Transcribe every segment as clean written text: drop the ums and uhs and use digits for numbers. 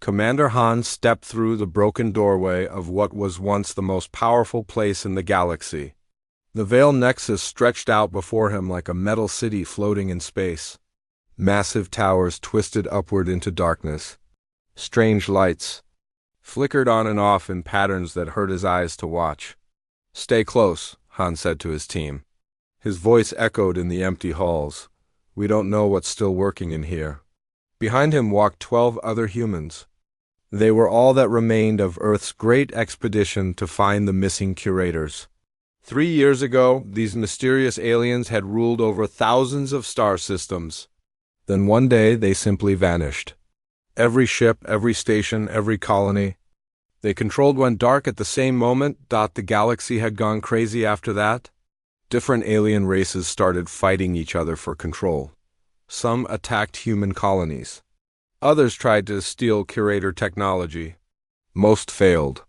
Commander Han stepped through the broken doorway of what was once the most powerful place in the galaxy. The Veil Nexus stretched out before him like a metal city floating in space. Massive towers twisted upward into darkness. Strange lights flickered on and off in patterns that hurt his eyes to watch. "Stay close," Han said to his team. His voice echoed in the empty halls. "We don't know what's still working in here." Behind him walked 12 other humans. They were all that remained of Earth's great expedition to find the missing Curators. 3 years ago, these mysterious aliens had ruled over thousands of star systems. Then one day they simply vanished. Every ship, every station, every colony they controlled went dark at the same moment. The galaxy had gone crazy after that. Different alien races started fighting each other for control. Some attacked human colonies. Others tried to steal Curator technology. Most failed.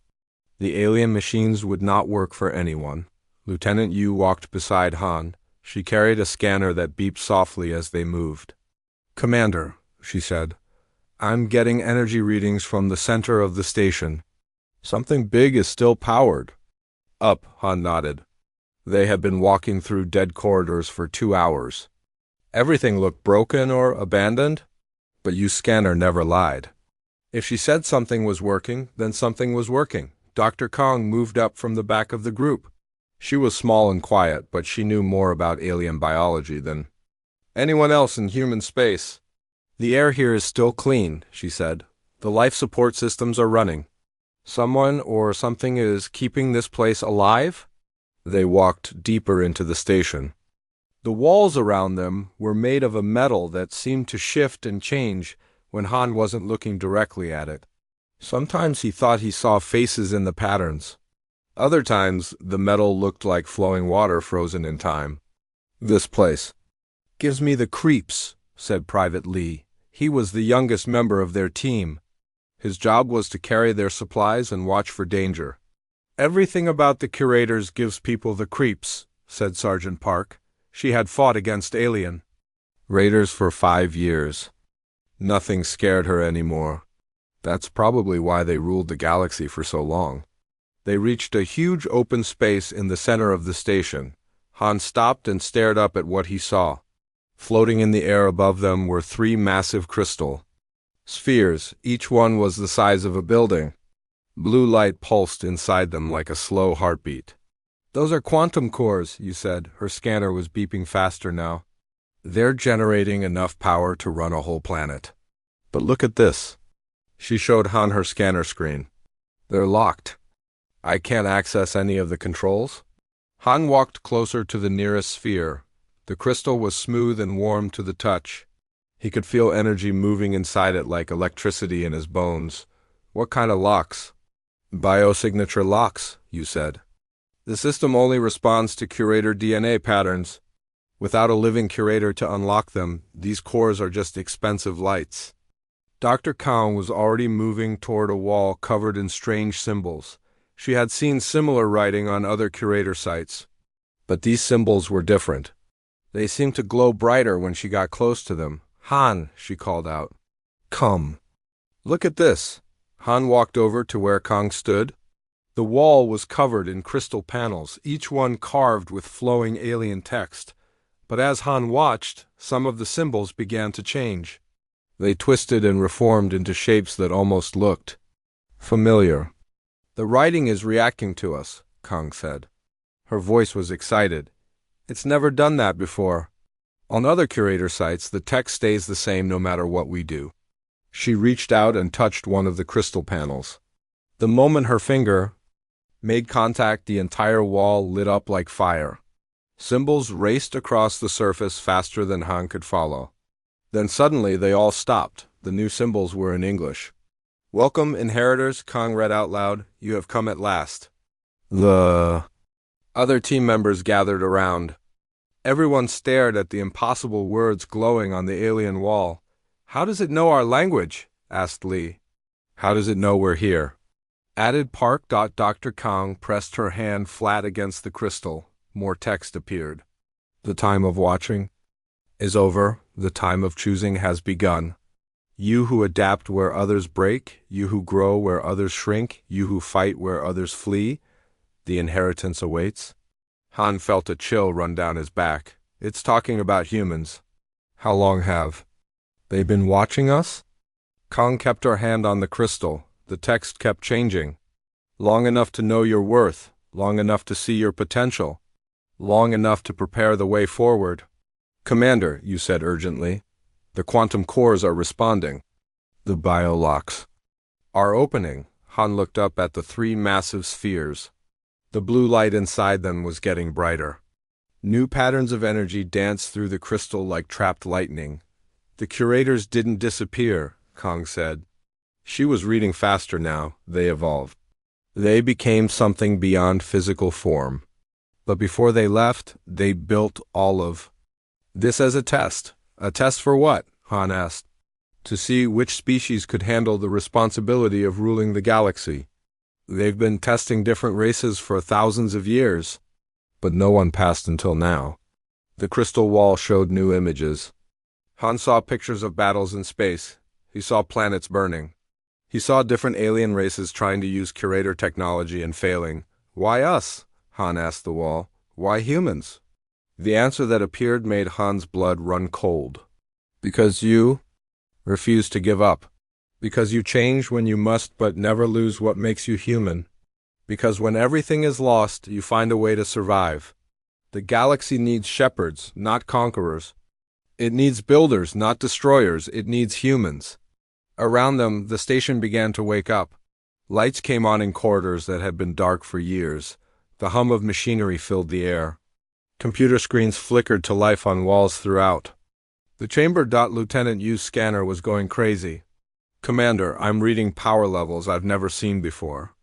The alien machines would not work for anyone. Lieutenant Yu walked beside Han. She carried a scanner that beeped softly as they moved. "Commander," she said, "I'm getting energy readings from the center of the station. Something big is still powered." "Up," Han nodded. They had been walking through dead corridors for 2 hours. Everything looked broken or abandoned, but Yu's scanner never lied. If she said something was working, then something was working. Dr. Kong moved up from the back of the group. She was small and quiet, but she knew more about alien biology than anyone else in human space. "The air here is still clean," she said. "The life support systems are running. Someone or something is keeping this place alive?" They walked deeper into the station. The walls around them were made of a metal that seemed to shift and change when Han wasn't looking directly at it. Sometimes he thought he saw faces in the patterns. Other times, the metal looked like flowing water frozen in time. "This place gives me the creeps," said Private Lee. He was the youngest member of their team. His job was to carry their supplies and watch for danger. "Everything about the Curators gives people the creeps," said Sergeant Park. She had fought against alien raiders for 5 years. Nothing scared her anymore. That's probably why they ruled the galaxy for so long. They reached a huge open space in the center of the station. Han stopped and stared up at what he saw. Floating in the air above them were 3 massive crystal spheres. Each one was the size of a building. Blue light pulsed inside them like a slow heartbeat. "Those are quantum cores," you said. Her scanner was beeping faster now. "They're generating enough power to run a whole planet. But look at this." She showed Han her scanner screen. "They're locked. I can't access any of the controls." Han walked closer to the nearest sphere. The crystal was smooth and warm to the touch. He could feel energy moving inside it like electricity in his bones. "What kind of locks?" "Biosignature locks," you said. "The system only responds to Curator DNA patterns. Without a living Curator to unlock them, these cores are just expensive lights." Dr. Kong was already moving toward a wall covered in strange symbols. She had seen similar writing on other Curator sites. But these symbols were different. They seemed to glow brighter when she got close to them. "Han," she called out. "Come. Look at this." Han walked over to where Kong stood. The wall was covered in crystal panels, each one carved with flowing alien text. But as Han watched, some of the symbols began to change. They twisted and reformed into shapes that almost looked familiar. "The writing is reacting to us," Kong said. Her voice was excited. "It's never done that before. On other Curator sites, the text stays the same no matter what we do." She reached out and touched one of the crystal panels. The moment her finger made contact, the entire wall lit up like fire. Symbols raced across the surface faster than Han could follow. Then suddenly they all stopped. The new symbols were in English. "Welcome, inheritors," Kong read out loud. "You have come at last." The other team members gathered around. Everyone stared at the impossible words glowing on the alien wall. "How does it know our language?" asked Lee. "How does it know we're here?" Added Park. Dr. Kong pressed her hand flat against the crystal. More text appeared. "The time of watching is over. The time of choosing has begun. You who adapt where others break, you who grow where others shrink, you who fight where others flee, the inheritance awaits. Han felt a chill run down his back. It's talking about humans. How long have they been watching us? Kong kept her hand on the crystal. The text kept changing. Long enough to know your worth, long enough to see your potential, long enough to prepare the way forward. Commander, you said urgently, the quantum cores are responding. The biolocks are opening. Han looked up at the three massive spheres. The blue light inside them was getting brighter. New patterns of energy danced through the crystal like trapped lightning. The curators didn't disappear, Kong said. She was reading faster now. They evolved. They became something beyond physical form. But before they left, they built all of this as a test. A test for what? Han asked. To see which species could handle the responsibility of ruling the galaxy. They've been testing different races for thousands of years, but no one passed until now. The crystal wall showed new images. Han saw pictures of battles in space. He saw planets burning. He saw different alien races trying to use curator technology and failing. Why us? Han asked the wall. Why humans? The answer that appeared made Han's blood run cold. Because you refuse to give up. Because you change when you must but never lose what makes you human. Because when everything is lost, you find a way to survive. The galaxy needs shepherds, not conquerors. It needs builders, not destroyers. It needs humans. Around them, the station began to wake up. Lights came on in corridors that had been dark for years. The hum of machinery filled the air. Computer screens flickered to life on walls throughout. The chamber. Lieutenant Yu's scanner was going crazy. Commander, I'm reading power levels I've never seen before.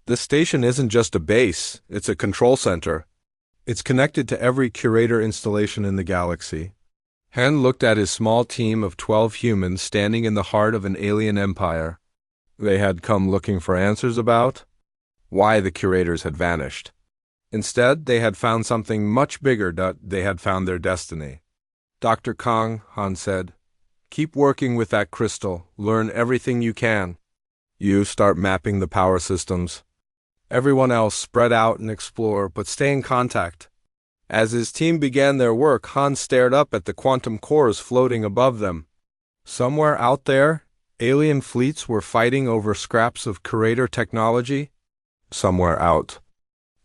This station isn't just a base, it's a control center. It's connected to every curator installation in the galaxy. Han looked at his small team of 12 humans standing in the heart of an alien empire. They had come looking for answers about why the curators had vanished. Instead, they had found something much bigger. They had found their destiny. Dr. Kong, Han said, keep working with that crystal. Learn everything you can. You start mapping the power systems. Everyone else spread out and explore, but stay in contact. As his team began their work, Han stared up at the quantum cores floating above them. Somewhere out there, alien fleets were fighting over scraps of curator technology. Somewhere out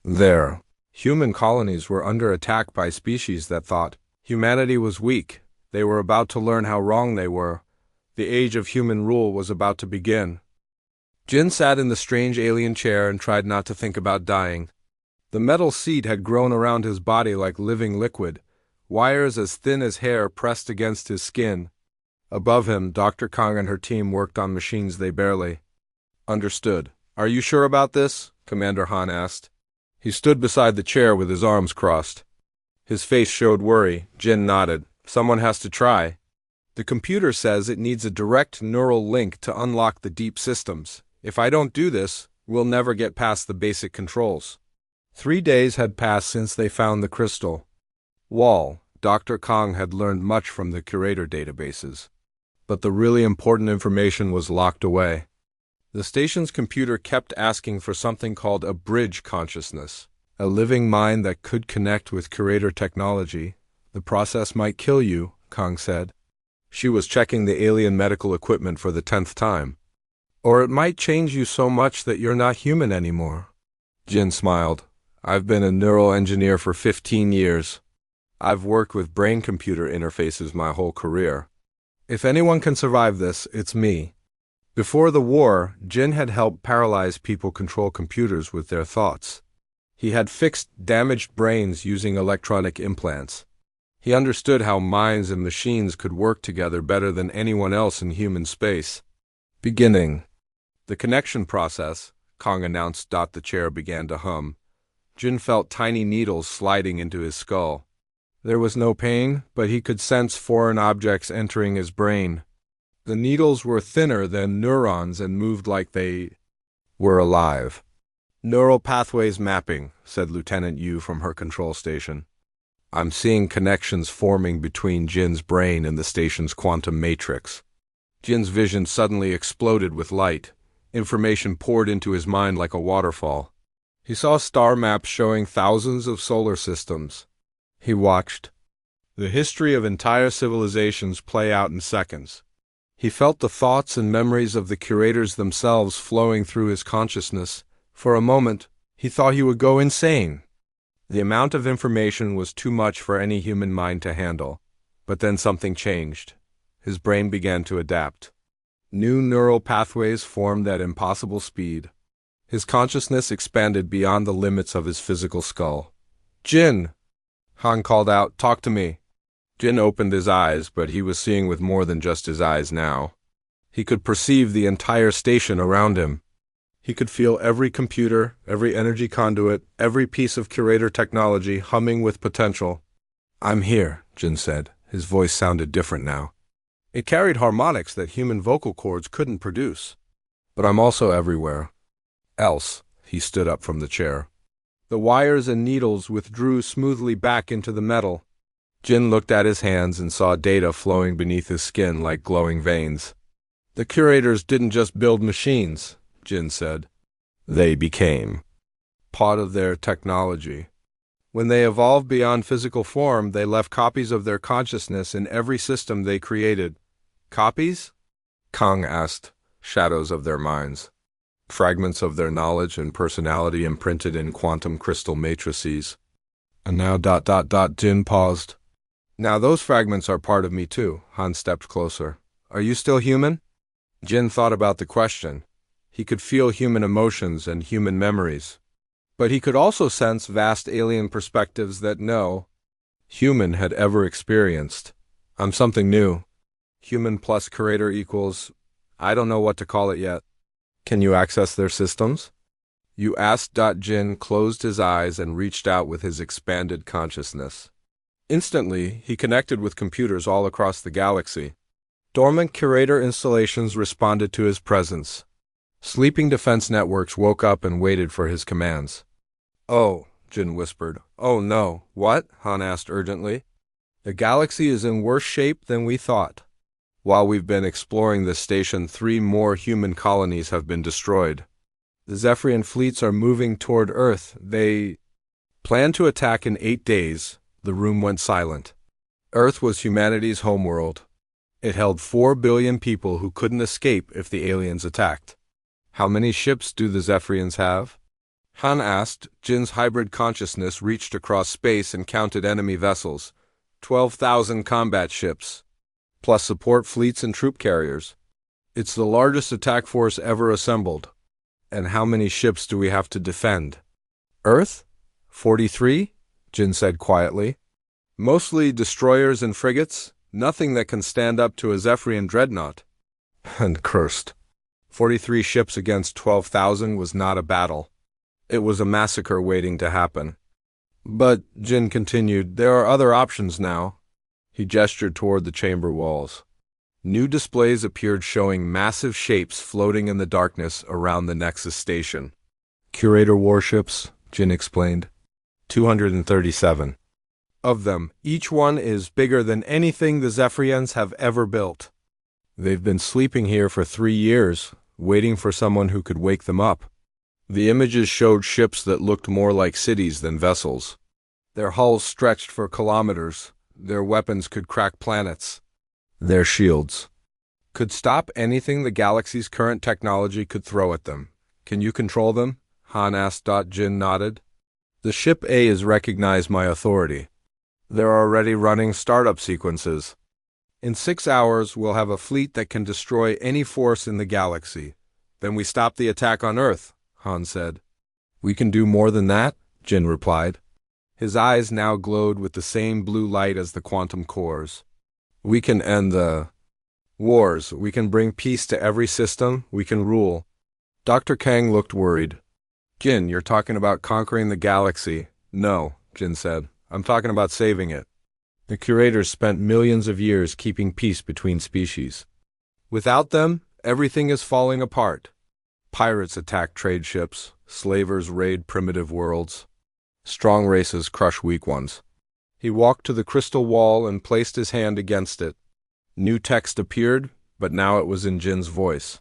there, human colonies were under attack by species that thought humanity was weak. They were about to learn how wrong they were. The age of human rule was about to begin. Jin sat in the strange alien chair and tried not to think about dying. The metal seat had grown around his body like living liquid, wires as thin as hair pressed against his skin. Above him, Dr. Kong and her team worked on machines they barely understood. Are you sure about this? Commander Han asked. He stood beside the chair with his arms crossed. His face showed worry. Jin nodded. Someone has to try. The computer says it needs a direct neural link to unlock the deep systems. If I don't do this, we'll never get past the basic controls. 3 days had passed since they found the crystal wall. Dr. Kong had learned much from the curator databases, but the really important information was locked away. The station's computer kept asking for something called a bridge consciousness, a living mind that could connect with curator technology. The process might kill you, Kong said. She was checking the alien medical equipment for the 10th time. Or it might change you so much that you're not human anymore. Jin smiled. I've been a neural engineer for 15 years. I've worked with brain-computer interfaces my whole career. If anyone can survive this, it's me. Before the war, Jin had helped paralyzed people control computers with their thoughts. He had fixed damaged brains using electronic implants. He understood how minds and machines could work together better than anyone else in human space. Beginning the connection process, Kong announced. The chair began to hum. Jin felt tiny needles sliding into his skull. There was no pain, but he could sense foreign objects entering his brain. The needles were thinner than neurons and moved like they were alive. Neural pathways mapping, said Lieutenant Yu from her control station. I'm seeing connections forming between Jin's brain and the station's quantum matrix. Jin's vision suddenly exploded with light. Information poured into his mind like a waterfall. He saw star maps showing thousands of solar systems. He watched the history of entire civilizations play out in seconds. He felt the thoughts and memories of the curators themselves flowing through his consciousness. For a moment, he thought he would go insane. The amount of information was too much for any human mind to handle. But then something changed. His brain began to adapt. New neural pathways formed at impossible speed. His consciousness expanded beyond the limits of his physical skull. "Jin!" Han called out, "Talk to me." Jin opened his eyes, but he was seeing with more than just his eyes now. He could perceive the entire station around him. He could feel every computer, every energy conduit, every piece of curator technology humming with potential. "I'm here," Jin said. His voice sounded different now. It carried harmonics that human vocal cords couldn't produce. "But I'm also everywhere else." He stood up from the chair. The wires and needles withdrew smoothly back into the metal. Jin looked at his hands and saw data flowing beneath his skin like glowing veins. "The curators didn't just build machines," Jin said. "They became part of their technology. When they evolved beyond physical form, they left copies of their consciousness in every system they created." "Copies?" Kang asked. "Shadows of their minds. Fragments of their knowledge and personality imprinted in quantum crystal matrices." "And now ... Jin paused. "Now those fragments are part of me too." Han stepped closer. "Are you still human?" Jin thought about the question. He could feel human emotions and human memories. But he could also sense vast alien perspectives that no human had ever experienced. "I'm something new. Human plus curator equals... I don't know what to call it yet." "Can you access their systems?" "You asked." Jin closed his eyes and reached out with his expanded consciousness. Instantly, he connected with computers all across the galaxy. Dormant curator installations responded to his presence. Sleeping defense networks woke up and waited for his commands. "Oh," Jin whispered. "Oh no." "What?" Han asked urgently. "The galaxy is in worse shape than we thought. While we've been exploring this station, 3 more human colonies have been destroyed. The Zephyrian fleets are moving toward Earth. They plan to attack in 8 days." The room went silent. Earth was humanity's homeworld. It held 4 billion people who couldn't escape if the aliens attacked. "How many ships do the Zephyrians have?" Han asked. Jin's hybrid consciousness reached across space and counted enemy vessels. 12,000 combat ships, plus support fleets and troop carriers. "It's the largest attack force ever assembled." "And how many ships do we have to defend?" "Earth? 43? Jin said quietly. "Mostly destroyers and frigates, nothing that can stand up to a Zephyrian dreadnought." And cursed. 43 ships against 12,000 was not a battle. It was a massacre waiting to happen. "But," Jin continued, "there are other options now." He gestured toward the chamber walls. New displays appeared showing massive shapes floating in the darkness around the Nexus station. "Curator warships," Jin explained. 237. Of them, each one is bigger than anything the Zephyrians have ever built. They've been sleeping here for 3 years, waiting for someone who could wake them up. The images showed ships that looked more like cities than vessels. Their hulls stretched for kilometers. Their weapons could crack planets. Their shields could stop anything the galaxy's current technology could throw at them. "Can you control them?" Han asked. Jin nodded. "The Ship A has recognized my authority. They're already running startup sequences. In 6 hours, we'll have a fleet that can destroy any force in the galaxy. Then we stop the attack on Earth," Han said. "We can do more than that?" Jin replied. His eyes now glowed with the same blue light as the quantum cores. "We can end the wars. We can bring peace to every system. We can rule." Dr. Kang looked worried. "Jin, you're talking about conquering the galaxy." "No," Jin said. "I'm talking about saving it. The curators spent millions of years keeping peace between species. Without them, everything is falling apart. Pirates attack trade ships. Slavers raid primitive worlds. Strong races crush weak ones." He walked to the crystal wall and placed his hand against it. New text appeared, but now it was in Jin's voice,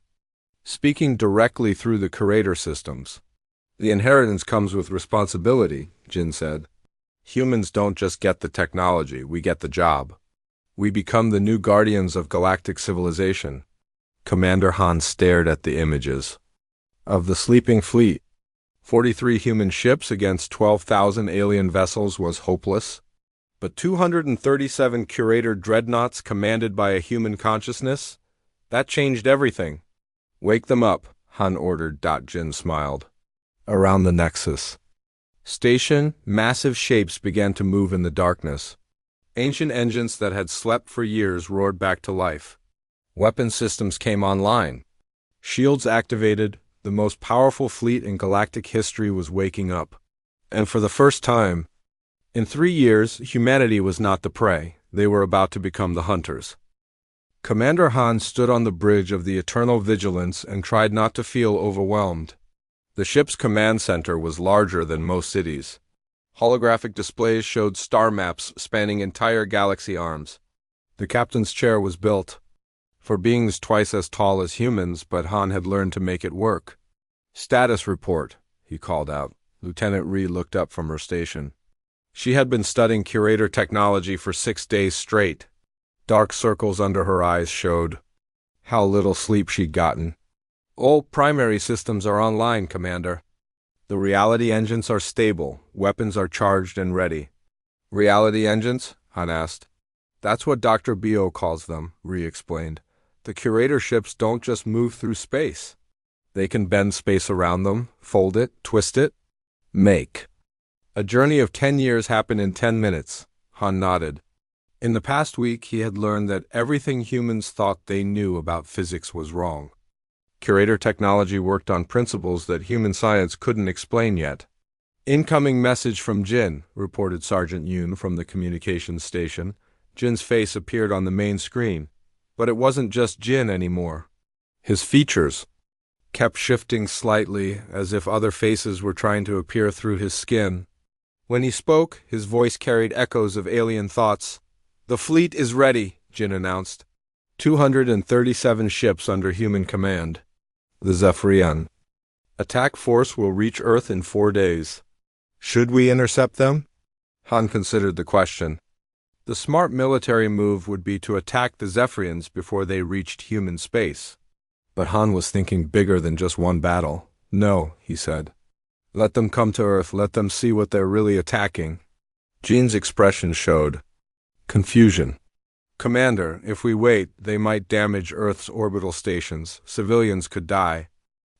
speaking directly through the Curator systems. The inheritance comes with responsibility, Jin said. Humans don't just get the technology, we get the job. We become the new guardians of galactic civilization. Commander Han stared at the images of the sleeping fleet. 43 human ships against 12,000 alien vessels was hopeless. But 237 Curator dreadnoughts commanded by a human consciousness? That changed everything. Wake them up, Han ordered. Jin smiled. Around the Nexus station, massive shapes began to move in the darkness. Ancient engines that had slept for years roared back to life. Weapon systems came online. Shields activated. The most powerful fleet in galactic history was waking up. And for the first time in 3 years, humanity was not the prey. They were about to become the hunters. Commander Han stood on the bridge of the Eternal Vigilance and tried not to feel overwhelmed. The ship's command center was larger than most cities. Holographic displays showed star maps spanning entire galaxy arms. The captain's chair was built for beings twice as tall as humans, but Han had learned to make it work. Status report, he called out. Lieutenant Rhee looked up from her station. She had been studying Curator technology for 6 days straight. Dark circles under her eyes showed how little sleep she'd gotten. All primary systems are online, Commander. The reality engines are stable. Weapons are charged and ready. Reality engines? Han asked. That's what Dr. Bio calls them, Rhee explained. The Curator ships don't just move through space. They can bend space around them, fold it, twist it, make. A journey of 10 years happened in 10 minutes, Han nodded. In the past week, he had learned that everything humans thought they knew about physics was wrong. Curator technology worked on principles that human science couldn't explain yet. Incoming message from Jin, reported Sergeant Yoon from the communications station. Jin's face appeared on the main screen. But it wasn't just Jin anymore. His features kept shifting slightly, as if other faces were trying to appear through his skin. When he spoke, his voice carried echoes of alien thoughts. The fleet is ready, Jin announced. 237 ships under human command. The Zephyrian attack force will reach Earth in 4 days. Should we intercept them? Han considered the question. The smart military move would be to attack the Zephyrians before they reached human space. But Han was thinking bigger than just one battle. No, he said. Let them come to Earth, let them see what they're really attacking. Jin's expression showed confusion. Commander, if we wait, they might damage Earth's orbital stations. Civilians could die.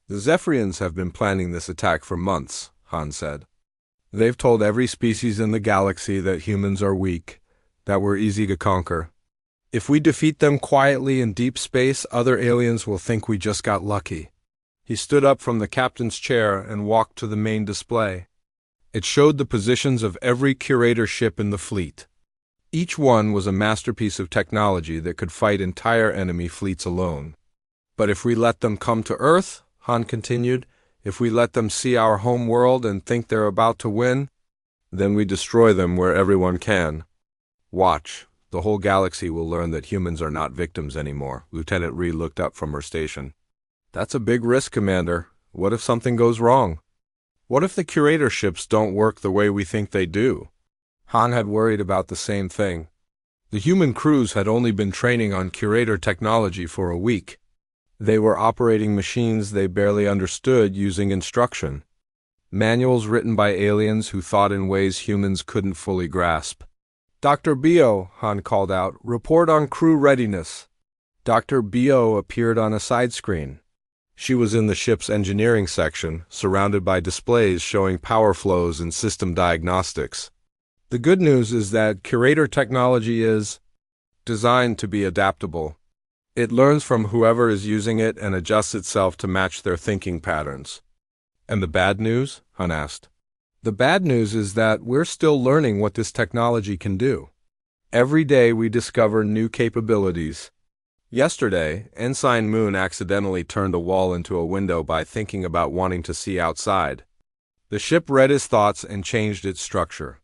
The Zephyrians have been planning this attack for months, Han said. They've told every species in the galaxy that humans are weak, that we're easy to conquer. If we defeat them quietly in deep space, other aliens will think we just got lucky. He stood up from the captain's chair and walked to the main display. It showed the positions of every Curator ship in the fleet. Each one was a masterpiece of technology that could fight entire enemy fleets alone. But if we let them come to Earth, Han continued, if we let them see our home world and think they're about to win, then we destroy them where everyone can. Watch. The whole galaxy will learn that humans are not victims anymore. Lieutenant Rhee looked up from her station. That's a big risk, Commander. What if something goes wrong? What if the Curator ships don't work the way we think they do? Han had worried about the same thing. The human crews had only been training on Curator technology for a week. They were operating machines they barely understood using instruction. Manuals written by aliens who thought in ways humans couldn't fully grasp. Dr. Bio, Han called out, report on crew readiness. Dr. Bio appeared on a side screen. She was in the ship's engineering section, surrounded by displays showing power flows and system diagnostics. The good news is that Curator technology is designed to be adaptable. It learns from whoever is using it and adjusts itself to match their thinking patterns. And the bad news? Han asked. The bad news is that we're still learning what this technology can do. Every day we discover new capabilities. Yesterday, Ensign Moon accidentally turned a wall into a window by thinking about wanting to see outside. The ship read his thoughts and changed its structure.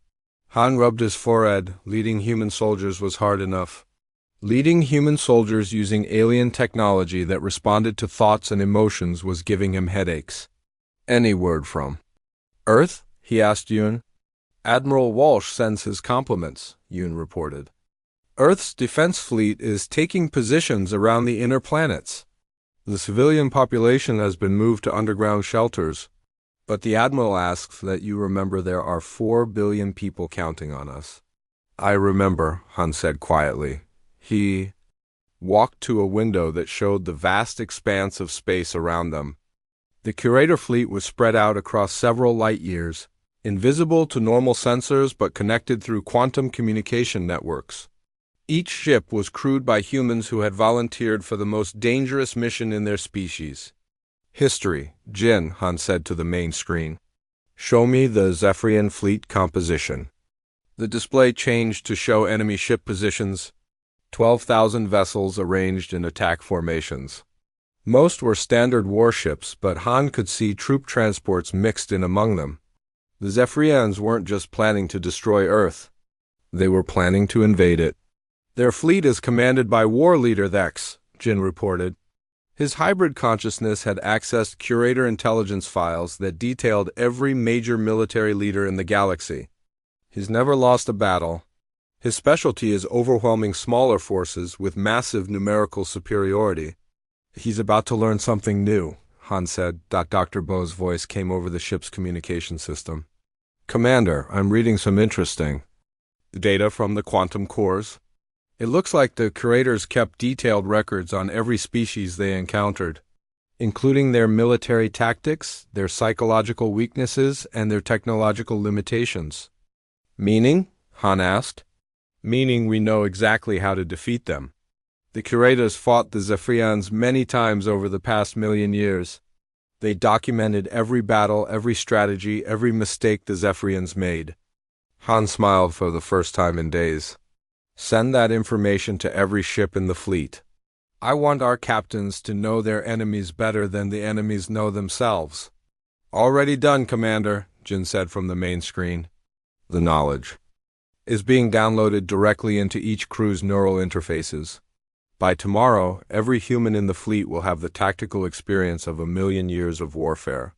Han rubbed his forehead. Leading human soldiers was hard enough. Leading human soldiers using alien technology that responded to thoughts and emotions was giving him headaches. Any word from Earth? He asked Yoon. Admiral Walsh sends his compliments, Yoon reported. Earth's defense fleet is taking positions around the inner planets. The civilian population has been moved to underground shelters, but the Admiral asks that you remember there are 4 billion people counting on us. I remember, Han said quietly. He walked to a window that showed the vast expanse of space around them. The Curator fleet was spread out across several light years, invisible to normal sensors but connected through quantum communication networks. Each ship was crewed by humans who had volunteered for the most dangerous mission in their species. History, Jin, Han said to the main screen. Show me the Zephyrian fleet composition. The display changed to show enemy ship positions, 12,000 vessels arranged in attack formations. Most were standard warships, but Han could see troop transports mixed in among them. The Zephyrians weren't just planning to destroy Earth. They were planning to invade it. Their fleet is commanded by War Leader Thex, Jin reported. His hybrid consciousness had accessed Curator intelligence files that detailed every major military leader in the galaxy. He's never lost a battle. His specialty is overwhelming smaller forces with massive numerical superiority. He's about to learn something new, Han said. Dr. Bo's voice came over the ship's communication system. Commander, I'm reading some interesting data from the quantum cores. It looks like the Curators kept detailed records on every species they encountered, including their military tactics, their psychological weaknesses, and their technological limitations. Meaning? Han asked. Meaning we know exactly how to defeat them. The Curators fought the Zephyrians many times over the past 1,000,000 years. They documented every battle, every strategy, every mistake the Zephyrians made. Han smiled for the first time in days. Send that information to every ship in the fleet. I want our captains to know their enemies better than the enemies know themselves. Already done, Commander, Jin said from the main screen. The knowledge is being downloaded directly into each crew's neural interfaces. By tomorrow, every human in the fleet will have the tactical experience of 1,000,000 years of warfare.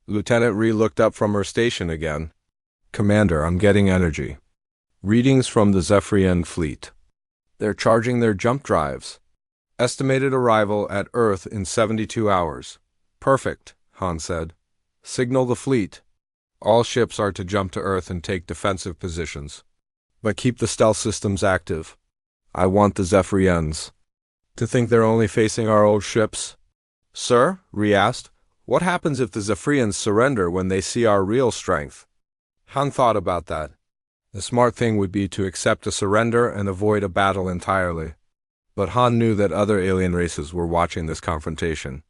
Lieutenant Rhee looked up from her station again. Commander, I'm getting energy. Readings from the Zephyrian fleet. They're charging their jump drives. Estimated arrival at Earth in 72 hours. Perfect, Han said. Signal the fleet. All ships are to jump to Earth and take defensive positions. But keep the stealth systems active. I want the Zephyrians to think they're only facing our old ships. Sir, Rhee asked, what happens if the Zephyrians surrender when they see our real strength? Han thought about that. The smart thing would be to accept a surrender and avoid a battle entirely. But Han knew that other alien races were watching this confrontation.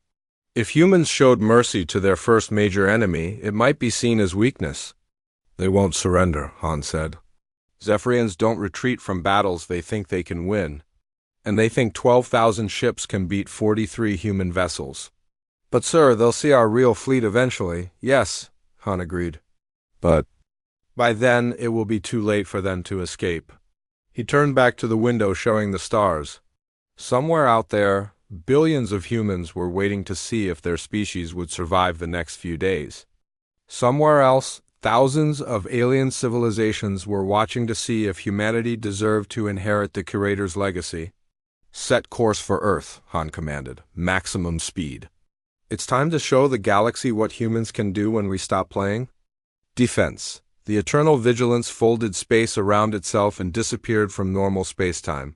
If humans showed mercy to their first major enemy, it might be seen as weakness. They won't surrender, Han said. Zephyrians don't retreat from battles they think they can win. And they think 12,000 ships can beat 43 human vessels. But sir, they'll see our real fleet eventually. Yes, Han agreed. But by then, it will be too late for them to escape. He turned back to the window showing the stars. Somewhere out there, billions of humans were waiting to see if their species would survive the next few days. Somewhere else, thousands of alien civilizations were watching to see if humanity deserved to inherit the Curator's legacy. Set course for Earth, Han commanded. Maximum speed. It's time to show the galaxy what humans can do when we stop playing. Defense. The eternal vigilance folded space around itself and disappeared from normal spacetime.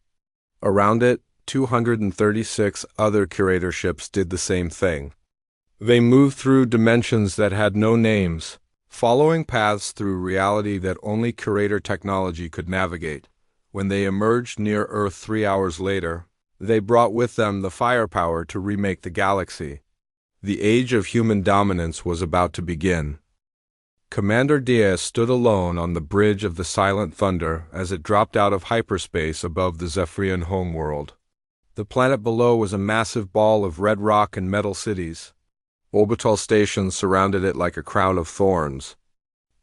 Around it, 236 other Curator ships did the same thing. They moved through dimensions that had no names, following paths through reality that only Curator technology could navigate. When they emerged near Earth 3 hours later, they brought with them the firepower to remake the galaxy. The age of human dominance was about to begin. Commander Diaz stood alone on the bridge of the Silent Thunder as it dropped out of hyperspace above the Zephyrian homeworld. The planet below was a massive ball of red rock and metal cities. Orbital stations surrounded it like a crown of thorns.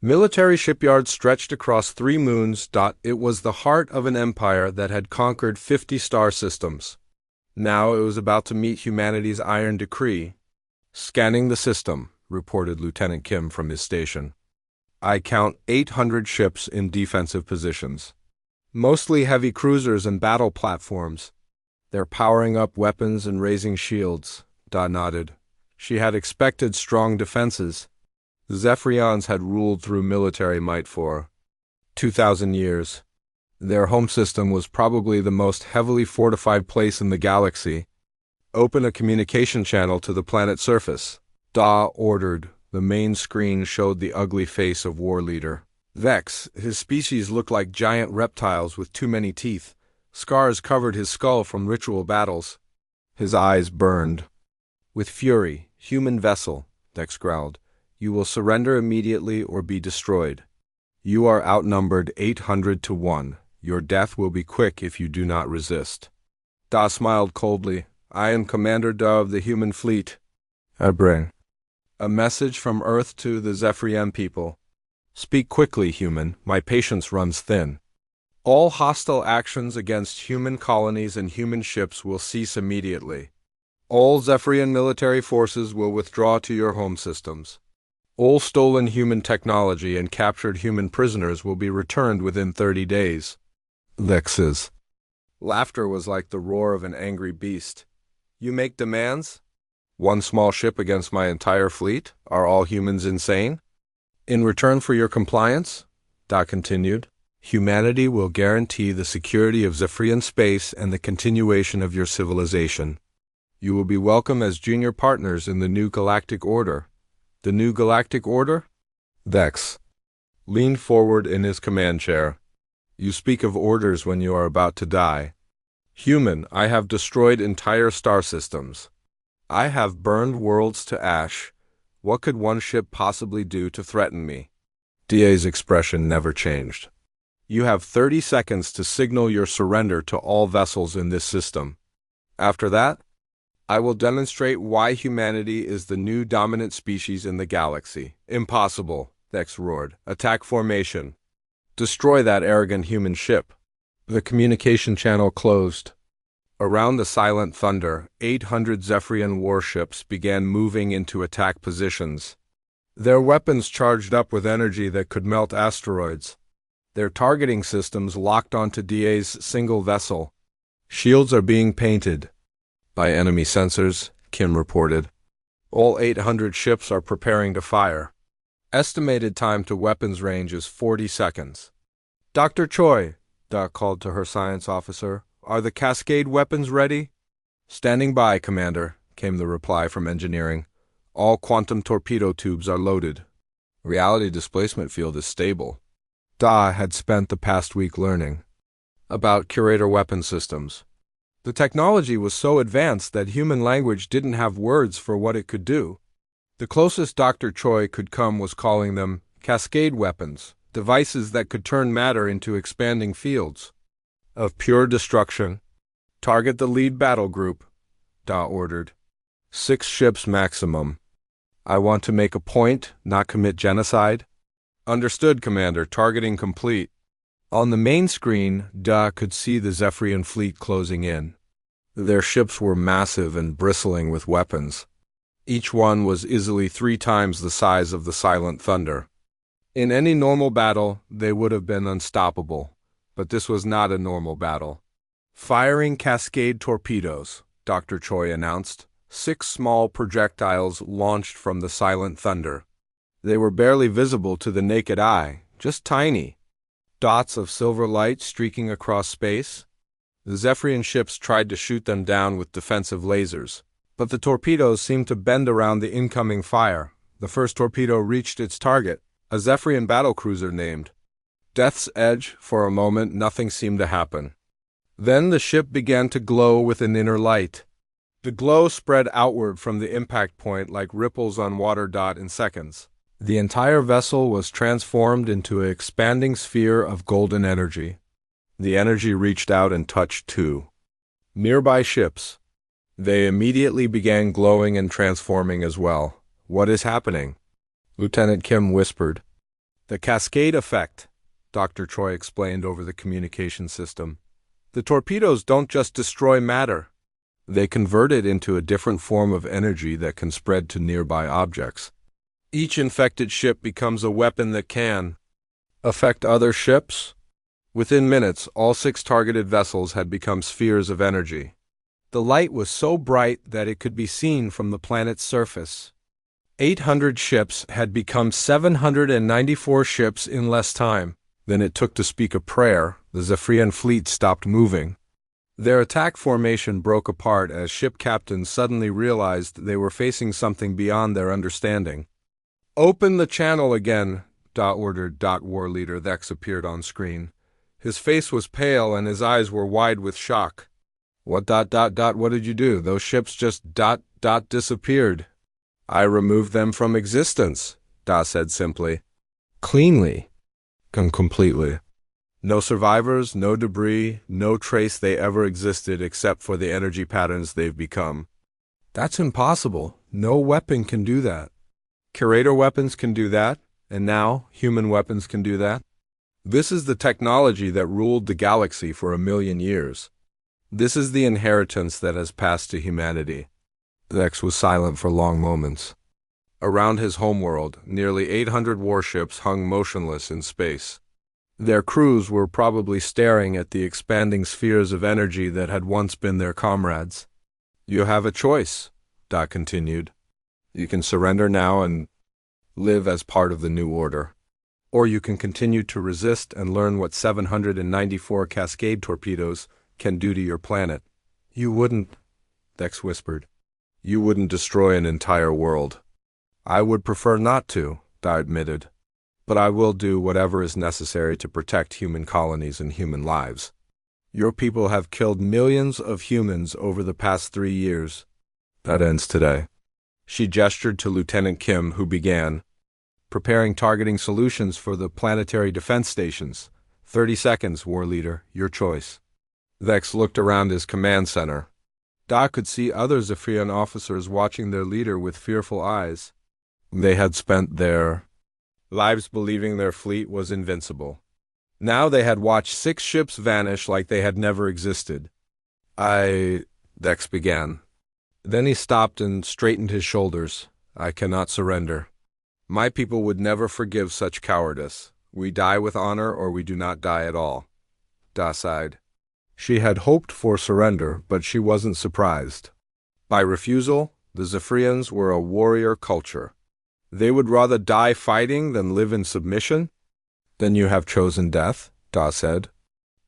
Military shipyards stretched across 3 moons. It was the heart of an empire that had conquered 50 star systems. Now it was about to meet humanity's iron decree. Scanning the system, reported Lieutenant Kim from his station. I count 800 ships in defensive positions. Mostly heavy cruisers and battle platforms. They're powering up weapons and raising shields, Da nodded. She had expected strong defenses. The Zephyrians had ruled through military might for 2,000 years. Their home system was probably the most heavily fortified place in the galaxy. Open a communication channel to the planet's surface. Da ordered. The main screen showed the ugly face of War Leader Vex. His species looked like giant reptiles with too many teeth. Scars covered his skull from ritual battles. His eyes burned. With fury, human vessel, Vex growled. You will surrender immediately or be destroyed. You are outnumbered 800 to 1. Your death will be quick if you do not resist. Da smiled coldly. I am Commander Da of the human fleet. I bring a message from Earth to the Zephyrian people. Speak quickly, human. My patience runs thin. All hostile actions against human colonies and human ships will cease immediately. All Zephyrian military forces will withdraw to your home systems. All stolen human technology and captured human prisoners will be returned within 30 days. Vex's laughter was like the roar of an angry beast. You make demands? One small ship against my entire fleet? Are all humans insane? In return for your compliance, Da continued, humanity will guarantee the security of Zephyrian space and the continuation of your civilization. You will be welcome as junior partners in the new galactic order. The new galactic order? Vex leaned forward in his command chair. You speak of orders when you are about to die. Human, I have destroyed entire star systems. I have burned worlds to ash. What could one ship possibly do to threaten me? DA's expression never changed. You have 30 seconds to signal your surrender to all vessels in this system. After that, I will demonstrate why humanity is the new dominant species in the galaxy. Impossible, Vex roared. Attack formation. Destroy that arrogant human ship. The communication channel closed. Around the silent thunder, 800 Zephyrian warships began moving into attack positions. Their weapons charged up with energy that could melt asteroids. Their targeting systems locked onto DA's single vessel. Shields are being painted by enemy sensors, Kim reported. All 800 ships are preparing to fire. Estimated time to weapons range is 40 seconds. Dr. Choi, Da called to her science officer, are the Cascade weapons ready? Standing by, Commander, came the reply from engineering. All quantum torpedo tubes are loaded. Reality displacement field is stable. Da had spent the past week learning about Curator weapon systems. The technology was so advanced that human language didn't have words for what it could do. The closest Dr. Choi could come was calling them Cascade weapons, devices that could turn matter into expanding fields of pure destruction. Target the lead battle group, Da ordered. 6 ships maximum. I want to make a point, not commit genocide. Understood, Commander. Targeting complete. On the main screen, Da could see the Zephyrian fleet closing in. Their ships were massive and bristling with weapons. Each one was easily 3 times the size of the Silent Thunder. In any normal battle, they would have been unstoppable, but this was not a normal battle. Firing Cascade torpedoes, Dr. Choi announced. 6 small projectiles launched from the Silent Thunder. They were barely visible to the naked eye, just tiny. Dots of silver light streaking across space. The Zephyrian ships tried to shoot them down with defensive lasers, but the torpedoes seemed to bend around the incoming fire. The first torpedo reached its target, a Zephyrian battlecruiser named Death's Edge. For a moment, nothing seemed to happen. Then the ship began to glow with an inner light. The glow spread outward from the impact point like ripples on water. In seconds, the entire vessel was transformed into an expanding sphere of golden energy. The energy reached out and touched 2 nearby ships. They immediately began glowing and transforming as well. What is happening? Lieutenant Kim whispered. The cascade effect, Dr. Troy explained over the communication system. The torpedoes don't just destroy matter. They convert it into a different form of energy that can spread to nearby objects. Each infected ship becomes a weapon that can affect other ships. Within minutes, all 6 targeted vessels had become spheres of energy. The light was so bright that it could be seen from the planet's surface. 800 ships had become 794 ships in less time than it took to speak a prayer. The Zephyrian fleet stopped moving. Their attack formation broke apart as ship captains suddenly realized they were facing something beyond their understanding. "Open the channel again," ordered War Leader Thex appeared on screen. His face was pale and his eyes were wide with shock. What did you do? Those ships just disappeared. I removed them from existence, Da said simply. Cleanly. Completely. No survivors, no debris, no trace they ever existed except for the energy patterns they've become. That's impossible. No weapon can do that. Curator weapons can do that, and now human weapons can do that. This is the technology that ruled the galaxy for 1,000,000 years. This is the inheritance that has passed to humanity. Thex was silent for long moments. Around his homeworld, nearly 800 warships hung motionless in space. Their crews were probably staring at the expanding spheres of energy that had once been their comrades. You have a choice, Da continued. You can surrender now and live as part of the new order. Or you can continue to resist and learn what 794 Cascade torpedoes can do to your planet. You wouldn't, Thex whispered. You wouldn't destroy an entire world. I would prefer not to, Da admitted. But I will do whatever is necessary to protect human colonies and human lives. Your people have killed millions of humans over the past 3 years. That ends today. She gestured to Lieutenant Kim, who began preparing targeting solutions for the planetary defense stations. 30 seconds, War Leader, your choice. Vex looked around his command center. Da could see other Zephyrian officers watching their leader with fearful eyes. They had spent their lives believing their fleet was invincible. Now they had watched 6 ships vanish like they had never existed. Vex began. Then he stopped and straightened his shoulders. I cannot surrender. My people would never forgive such cowardice. We die with honor or we do not die at all. Da sighed. She had hoped for surrender, but she wasn't surprised. By refusal, the Zephyrians were a warrior culture. They would rather die fighting than live in submission? Then you have chosen death, Da said.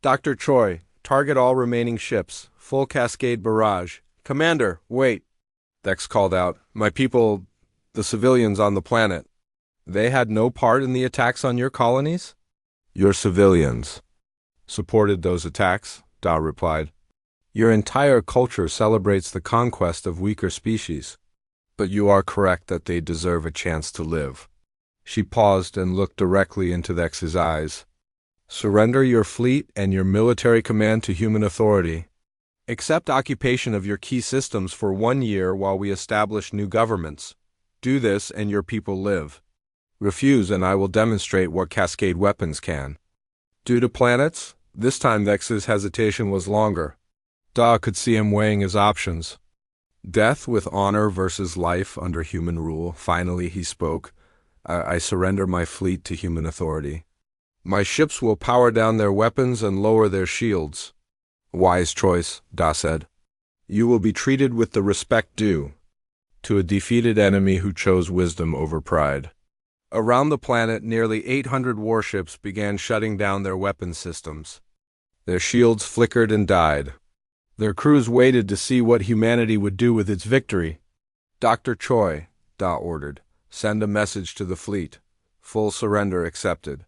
Dr. Troy, target all remaining ships. Full cascade barrage. Commander, wait. Thex called out. My people, the civilians on the planet. They had no part in the attacks on your colonies? Your civilians supported those attacks, Da replied. Your entire culture celebrates the conquest of weaker species. But you are correct that they deserve a chance to live. She paused and looked directly into Thex's eyes. Surrender your fleet and your military command to human authority. Accept occupation of your key systems for 1 year while we establish new governments. Do this and your people live. Refuse and I will demonstrate what Cascade weapons can. Due to planets, this time Thex's hesitation was longer. Da could see him weighing his options. Death with honor versus life under human rule. Finally he spoke. I surrender my fleet to human authority. My ships will power down their weapons and lower their shields. Wise choice, Da said. You will be treated with the respect due to a defeated enemy who chose wisdom over pride. Around the planet, nearly 800 warships began shutting down their weapon systems. Their shields flickered and died. Their crews waited to see what humanity would do with its victory. Dr. Choi, Da ordered, send a message to the fleet. Full surrender accepted.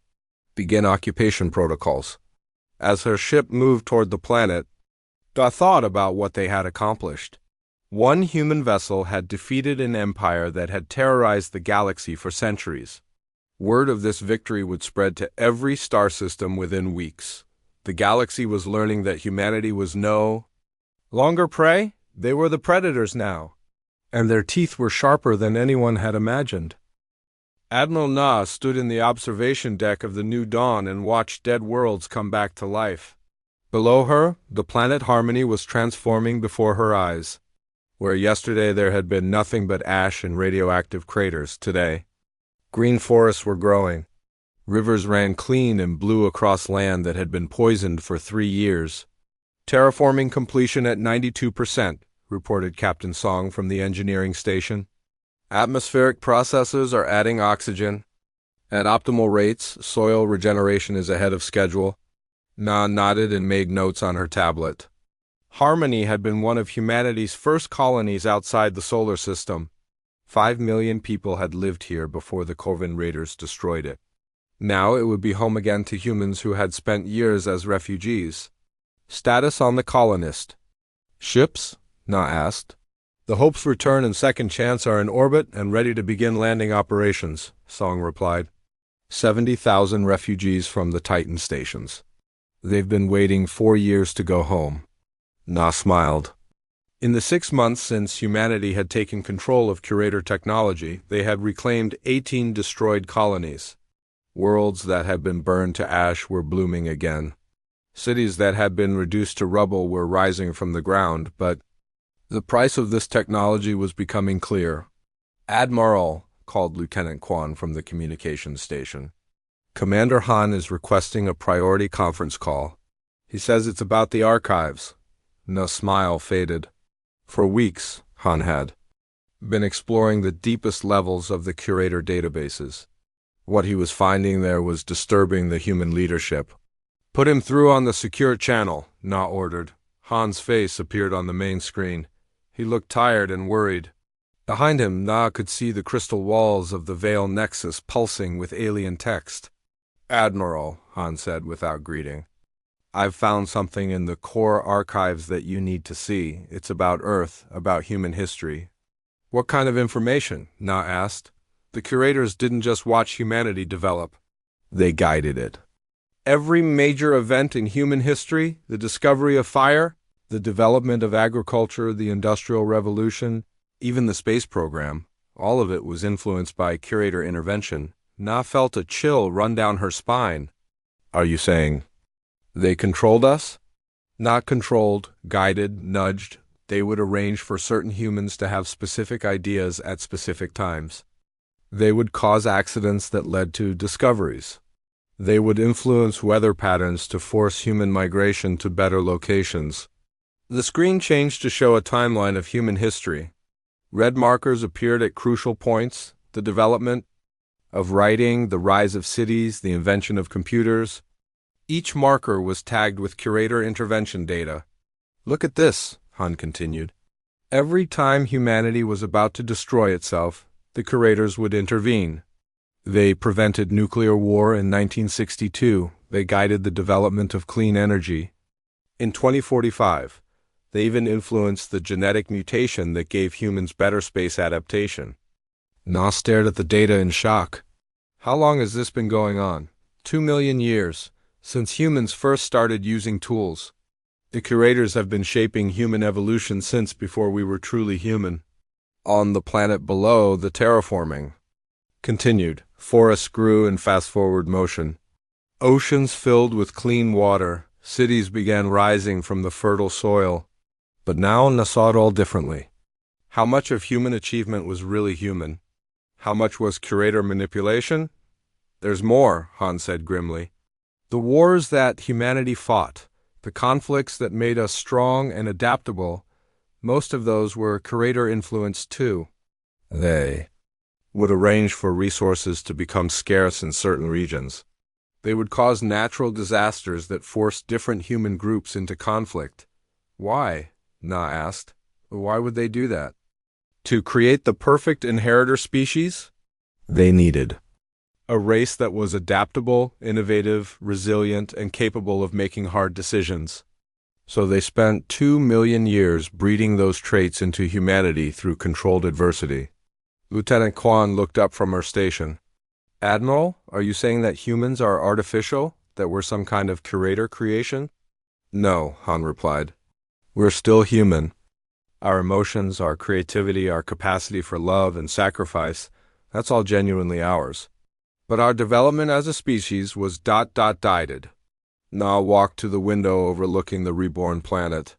Begin occupation protocols. As her ship moved toward the planet, Da thought about what they had accomplished. 1 human vessel had defeated an empire that had terrorized the galaxy for centuries. Word of this victory would spread to every star system within weeks. The galaxy was learning that humanity was no longer prey. They were the predators now, and their teeth were sharper than anyone had imagined. Admiral Na stood in the observation deck of the New Dawn and watched dead worlds come back to life. Below her, the planet Harmony was transforming before her eyes. Where yesterday there had been nothing but ash and radioactive craters, today, green forests were growing. Rivers ran clean and blue across land that had been poisoned for 3 years. Terraforming completion at 92%, reported Captain Song from the engineering station. Atmospheric processes are adding oxygen. At optimal rates, soil regeneration is ahead of schedule. Na nodded and made notes on her tablet. Harmony had been one of humanity's first colonies outside the solar system. 5 million people had lived here before the Corvin raiders destroyed it. Now it would be home again to humans who had spent years as refugees. Status on the colonist. Ships? Na asked. The Hope's return and second chance are in orbit and ready to begin landing operations, Song replied. 70,000 refugees from the Titan stations. They've been waiting 4 years to go home. Na smiled. In the 6 months since humanity had taken control of Curator technology, they had reclaimed 18 destroyed colonies. Worlds that had been burned to ash were blooming again. Cities that had been reduced to rubble were rising from the ground, but the price of this technology was becoming clear. Admiral, called Lieutenant Quan from the communications station. Commander Han is requesting a priority conference call. He says it's about the archives. Na's smile faded. For weeks, Han had been exploring the deepest levels of the Curator databases. What he was finding there was disturbing the human leadership. Put him through on the secure channel, Na ordered. Han's face appeared on the main screen. He looked tired and worried. Behind him, Na could see the crystal walls of the Veil Nexus pulsing with alien text. Admiral, Han said without greeting. I've found something in the core archives that you need to see. It's about Earth, about human history. What kind of information? Na asked. The Curators didn't just watch humanity develop. They guided it. Every major event in human history, the discovery of fire, the development of agriculture, the Industrial Revolution, even the space program, all of it was influenced by Curator intervention. Na felt a chill run down her spine. Are you saying they controlled us? Not controlled, guided, nudged. They would arrange for certain humans to have specific ideas at specific times. They would cause accidents that led to discoveries. They would influence weather patterns to force human migration to better locations. The screen changed to show a timeline of human history. Red markers appeared at crucial points: the development of writing, the rise of cities, the invention of computers. Each marker was tagged with Curator intervention data. Look at this, Han continued. Every time humanity was about to destroy itself, the Curators would intervene. They prevented nuclear war in 1962. They guided the development of clean energy. In 2045, they even influenced the genetic mutation that gave humans better space adaptation. Na stared at the data in shock. How long has this been going on? 2 million years, since humans first started using tools. The Curators have been shaping human evolution since before we were truly human. On the planet below, the terraforming continued. Forests grew in fast-forward motion. Oceans filled with clean water. Cities began rising from the fertile soil. But now Na saw it all differently. How much of human achievement was really human? How much was Curator manipulation? There's more, Han said grimly. The wars that humanity fought, the conflicts that made us strong and adaptable, most of those were Curator-influenced too. They would arrange for resources to become scarce in certain regions. They would cause natural disasters that forced different human groups into conflict. Why? Na asked. Why would they do that? To create the perfect inheritor species? They needed a race that was adaptable, innovative, resilient, and capable of making hard decisions. So they spent 2 million years breeding those traits into humanity through controlled adversity. Lieutenant Quan looked up from her station. Admiral, are you saying that humans are artificial, that we're some kind of Curator creation? No, Han replied. We're still human. Our emotions, our creativity, our capacity for love and sacrifice, That's all genuinely ours. But our development as a species was died. Na walked to the window overlooking the reborn planet.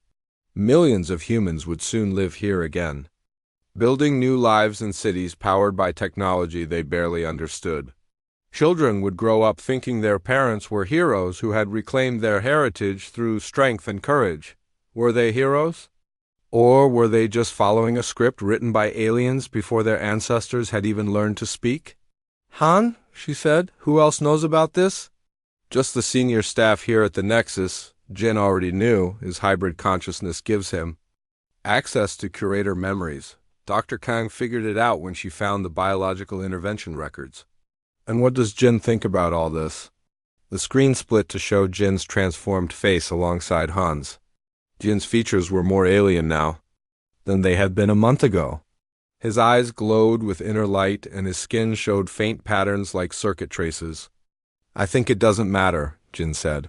Millions of humans would soon live here again, building new lives and cities powered by technology they barely understood. Children would grow up thinking their parents were heroes who had reclaimed their heritage through strength and courage. Were they heroes? Or were they just following a script written by aliens before their ancestors had even learned to speak? Han, she said, who else knows about this? Just the senior staff here at the Nexus. Jin already knew his hybrid consciousness gives him access to curator memories. Dr. Kang figured it out when she found the biological intervention records. And what does Jin think about all this? The screen split to show Jin's transformed face alongside Han's. Jin's features were more alien now than they had been a month ago. His eyes glowed with inner light and his skin showed faint patterns like circuit traces. I think it doesn't matter, Jin said.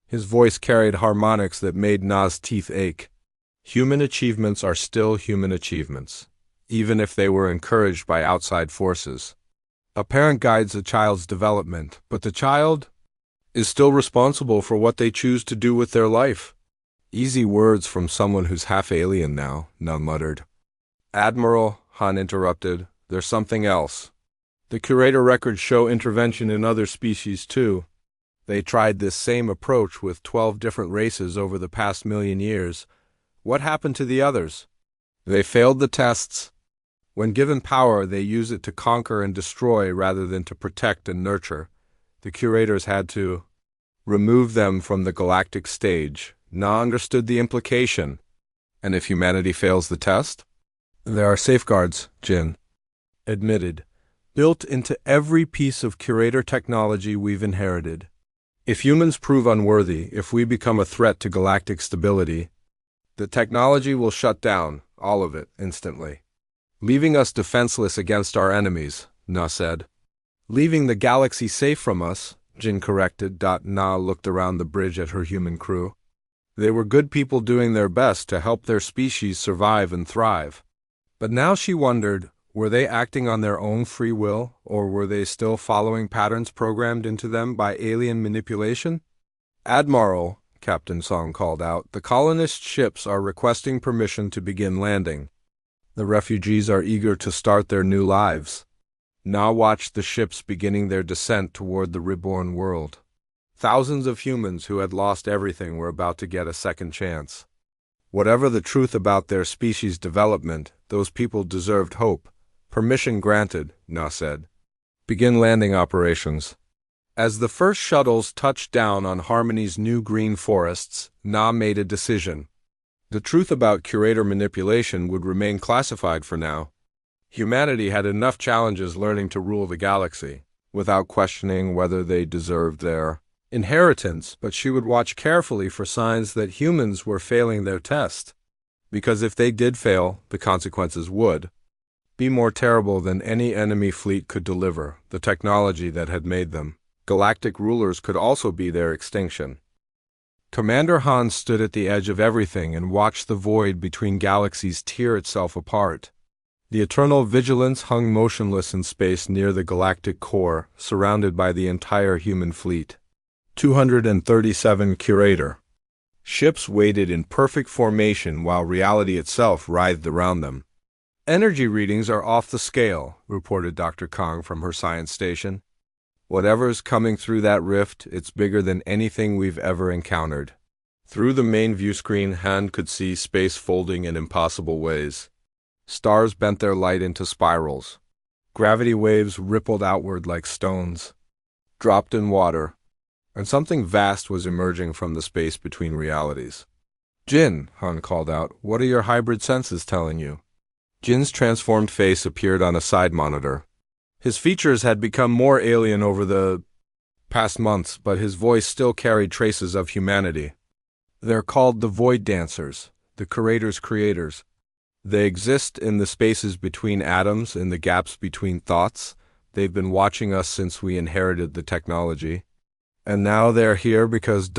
His voice carried harmonics that made Na's teeth ache. Human achievements are still human achievements, even if they were encouraged by outside forces. A parent guides a child's development, but the child is still responsible for what they choose to do with their life. Easy words from someone who's half alien now, Na muttered. Admiral, Han interrupted, there's something else. The curator records show intervention in other species too. They tried this same approach with 12 different races over the past million years. What happened to the others? They failed the tests. When given power, they use it to conquer and destroy rather than to protect and nurture. The curators had to remove them from the galactic stage. Na understood the implication. And if humanity fails the test? There are safeguards, Jin admitted, built into every piece of curator technology we've inherited. If humans prove unworthy, if we become a threat to galactic stability, the technology will shut down, all of it, instantly. Leaving us defenseless against our enemies, Na said. Leaving the galaxy safe from us, Jin corrected. Na looked around the bridge at her human crew. They were good people doing their best to help their species survive and thrive. But now she wondered, were they acting on their own free will, or were they still following patterns programmed into them by alien manipulation? Admiral, Captain Song called out, the colonist ships are requesting permission to begin landing. The refugees are eager to start their new lives. Na watched the ships beginning their descent toward the reborn world. Thousands of humans who had lost everything were about to get a second chance. Whatever the truth about their species' development, those people deserved hope. Permission granted, Na said. Begin landing operations. As the first shuttles touched down on Harmony's new green forests, Na made a decision. The truth about curator manipulation would remain classified for now. Humanity had enough challenges learning to rule the galaxy, without questioning whether they deserved their inheritance, but she would watch carefully for signs that humans were failing their test. Because if they did fail, the consequences would be more terrible than any enemy fleet could deliver, the technology that had made them. Galactic rulers could also be their extinction. Commander Han stood at the edge of everything and watched the void between galaxies tear itself apart. The eternal vigilance hung motionless in space near the galactic core, surrounded by the entire human fleet. 237 Curator ships waited in perfect formation while reality itself writhed around them. Energy readings are off the scale, reported Dr. Kong from her science station. Whatever's coming through that rift, it's bigger than anything we've ever encountered. Through the main view screen, Han could see space folding in impossible ways. Stars bent their light into spirals. Gravity waves rippled outward like stones, dropped in water, and something vast was emerging from the space between realities. Jin, Han called out, what are your hybrid senses telling you? Jin's transformed face appeared on a side monitor. His features had become more alien over the past months, but his voice still carried traces of humanity. They're called the Void Dancers, the Curators' creators. They exist in the spaces between atoms, in the gaps between thoughts. They've been watching us since we inherited the technology. And now they're here because ...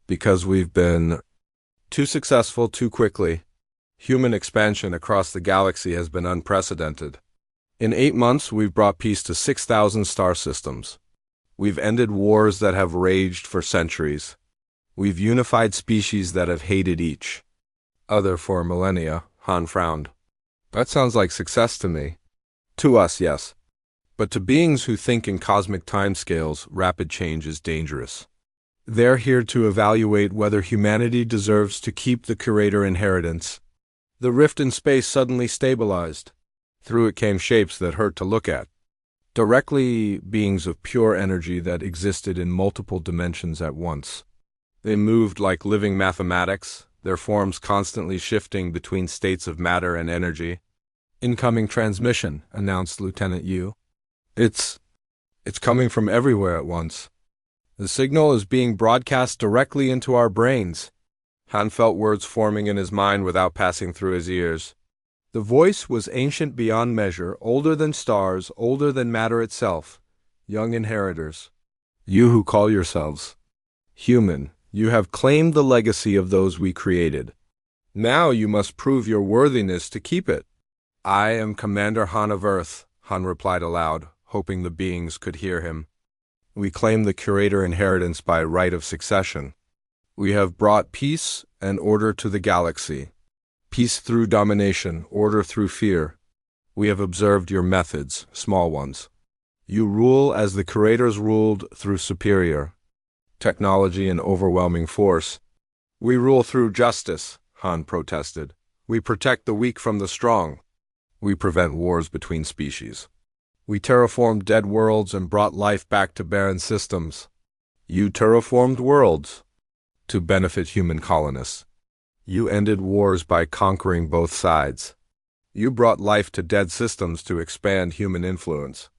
because we've been too successful too quickly. Human expansion across the galaxy has been unprecedented. In 8 months, we've brought peace to 6,000 star systems. We've ended wars that have raged for centuries. We've unified species that have hated each other for millennia. Han frowned. That sounds like success to me. To us, yes. But to beings who think in cosmic timescales, rapid change is dangerous. They're here to evaluate whether humanity deserves to keep the Curator inheritance. The rift in space suddenly stabilized. Through it came shapes that hurt to look at. Directly beings of pure energy that existed in multiple dimensions at once. They moved like living mathematics, their forms constantly shifting between states of matter and energy. Incoming transmission, announced Lieutenant Yu. It's coming from everywhere at once. The signal is being broadcast directly into our brains. Han felt words forming in his mind without passing through his ears. The voice was ancient beyond measure, older than stars, older than matter itself. Young inheritors. You who call yourselves human, you have claimed the legacy of those we created. Now you must prove your worthiness to keep it. I am Commander Han of Earth, Han replied aloud, hoping the beings could hear him. We claim the Curator inheritance by right of succession. We have brought peace and order to the galaxy. Peace through domination, order through fear. We have observed your methods, small ones. You rule as the Curators ruled through superior technology and overwhelming force. We rule through justice, Han protested. We protect the weak from the strong. We prevent wars between species. We terraformed dead worlds and brought life back to barren systems. You terraformed worlds to benefit human colonists. You ended wars by conquering both sides. You brought life to dead systems to expand human influence.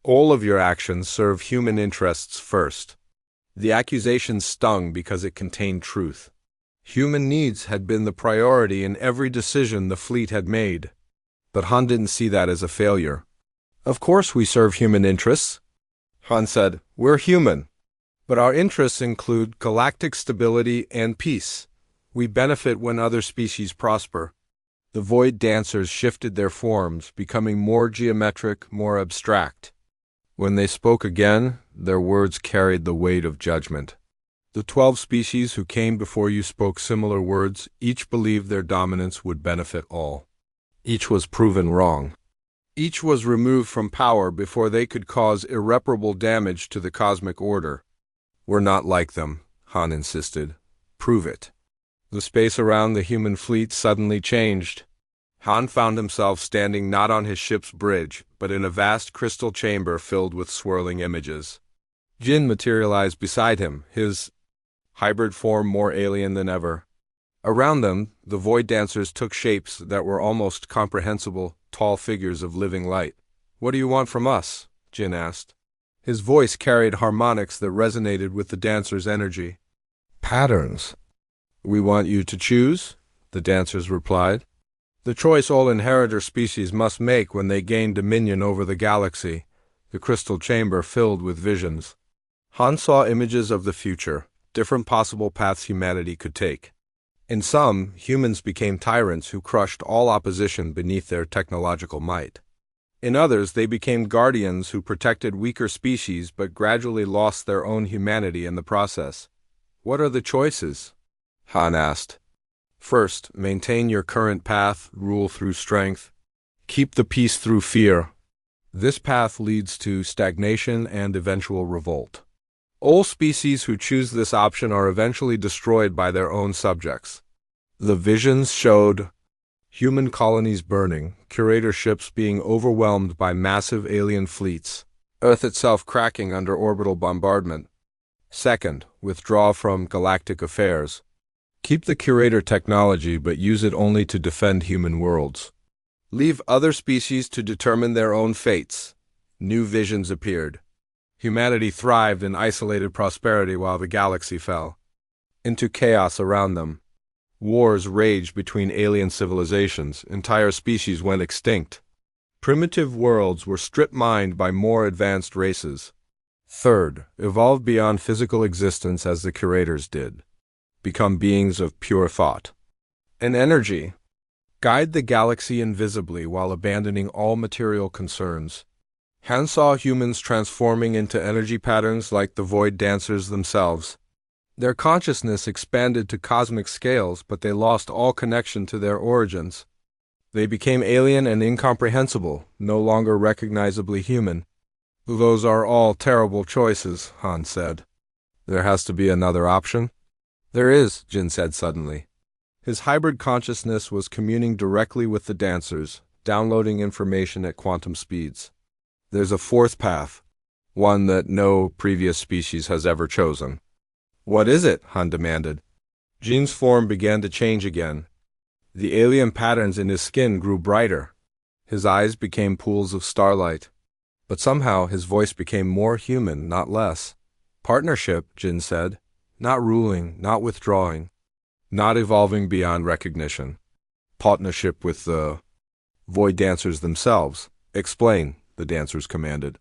All of your actions serve human interests first. The accusation stung because it contained truth. Human needs had been the priority in every decision the fleet had made. But Han didn't see that as a failure. Of course we serve human interests. Han said, we're human. But our interests include galactic stability and peace. We benefit when other species prosper. The Void Dancers shifted their forms, becoming more geometric, more abstract. When they spoke again, their words carried the weight of judgment. The 12 species who came before you spoke similar words, each believed their dominance would benefit all. Each was proven wrong. Each was removed from power before they could cause irreparable damage to the cosmic order. We're not like them, Han insisted. Prove it. The space around the human fleet suddenly changed. Han found himself standing not on his ship's bridge, but in a vast crystal chamber filled with swirling images. Jin materialized beside him, his hybrid form more alien than ever. Around them, the Void Dancers took shapes that were almost comprehensible, tall figures of living light. What do you want from us? Jin asked. His voice carried harmonics that resonated with the dancers' energy. Patterns. We want you to choose, the dancers replied. The choice all inheritor species must make when they gain dominion over the galaxy, the crystal chamber filled with visions. Han saw images of the future, different possible paths humanity could take. In some, humans became tyrants who crushed all opposition beneath their technological might. In others, they became guardians who protected weaker species but gradually lost their own humanity in the process. What are the choices? Han asked. First, maintain your current path, rule through strength. Keep the peace through fear. This path leads to stagnation and eventual revolt. All species who choose this option are eventually destroyed by their own subjects. The visions showed human colonies burning, Curator ships being overwhelmed by massive alien fleets, Earth itself cracking under orbital bombardment. Second, withdraw from galactic affairs. Keep the Curator technology but use it only to defend human worlds. Leave other species to determine their own fates. New visions appeared. Humanity thrived in isolated prosperity while the galaxy fell into chaos around them. Wars raged between alien civilizations. Entire species went extinct. Primitive worlds were strip-mined by more advanced races. Third, evolve beyond physical existence as the Curators did. Become beings of pure thought and energy. Guide the galaxy invisibly while abandoning all material concerns. Han saw humans transforming into energy patterns like the Void Dancers themselves. Their consciousness expanded to cosmic scales, but they lost all connection to their origins. They became alien and incomprehensible, no longer recognizably human. Those are all terrible choices, Han said. There has to be another option? There is, Jin said suddenly. His hybrid consciousness was communing directly with the Dancers, downloading information at quantum speeds. There's a fourth path, one that no previous species has ever chosen. What is it? Han demanded. Jin's form began to change again. The alien patterns in his skin grew brighter. His eyes became pools of starlight. But somehow his voice became more human, not less. Partnership, Jin said. Not ruling, not withdrawing. Not evolving beyond recognition. Partnership with the Void Dancers themselves. Explain, the Dancers commanded.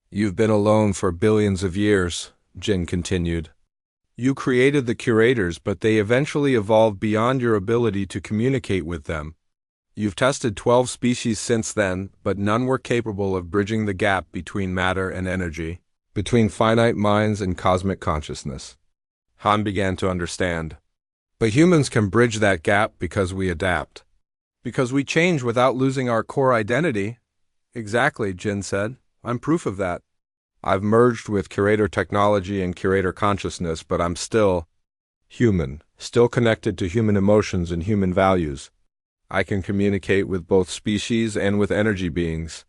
You've been alone for billions of years, Jin continued. You created the Curators, but they eventually evolved beyond your ability to communicate with them. You've tested 12 species since then, but none were capable of bridging the gap between matter and energy, between finite minds and cosmic consciousness. Han began to understand. But humans can bridge that gap because we adapt. Because we change without losing our core identity. Exactly, Jin said. I'm proof of that. I've merged with Curator technology and Curator consciousness, but I'm still human, still connected to human emotions and human values. I can communicate with both species and with energy beings.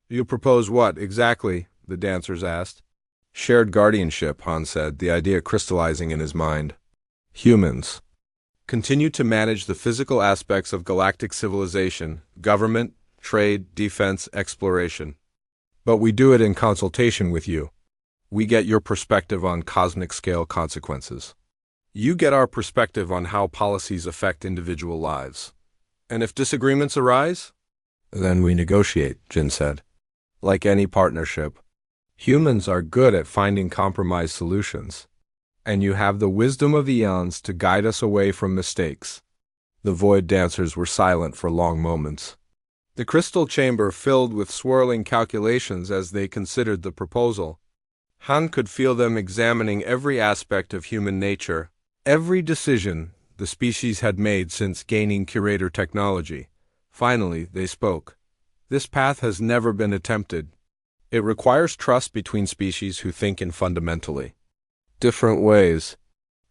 You propose what, exactly? The Dancers asked. Shared guardianship, Han said, the idea crystallizing in his mind. Humans continue to manage the physical aspects of galactic civilization, government, trade, defense, exploration. But we do it in consultation with you. We get your perspective on cosmic scale consequences. You get our perspective on how policies affect individual lives. And if disagreements arise? Then we negotiate, Jin said. Like any partnership. Humans are good at finding compromise solutions. And you have the wisdom of eons to guide us away from mistakes. The Void Dancers were silent for long moments. The crystal chamber filled with swirling calculations as they considered the proposal. Han could feel them examining every aspect of human nature, every decision the species had made since gaining Curator technology. Finally, they spoke. This path has never been attempted. It requires trust between species who think in fundamentally different ways.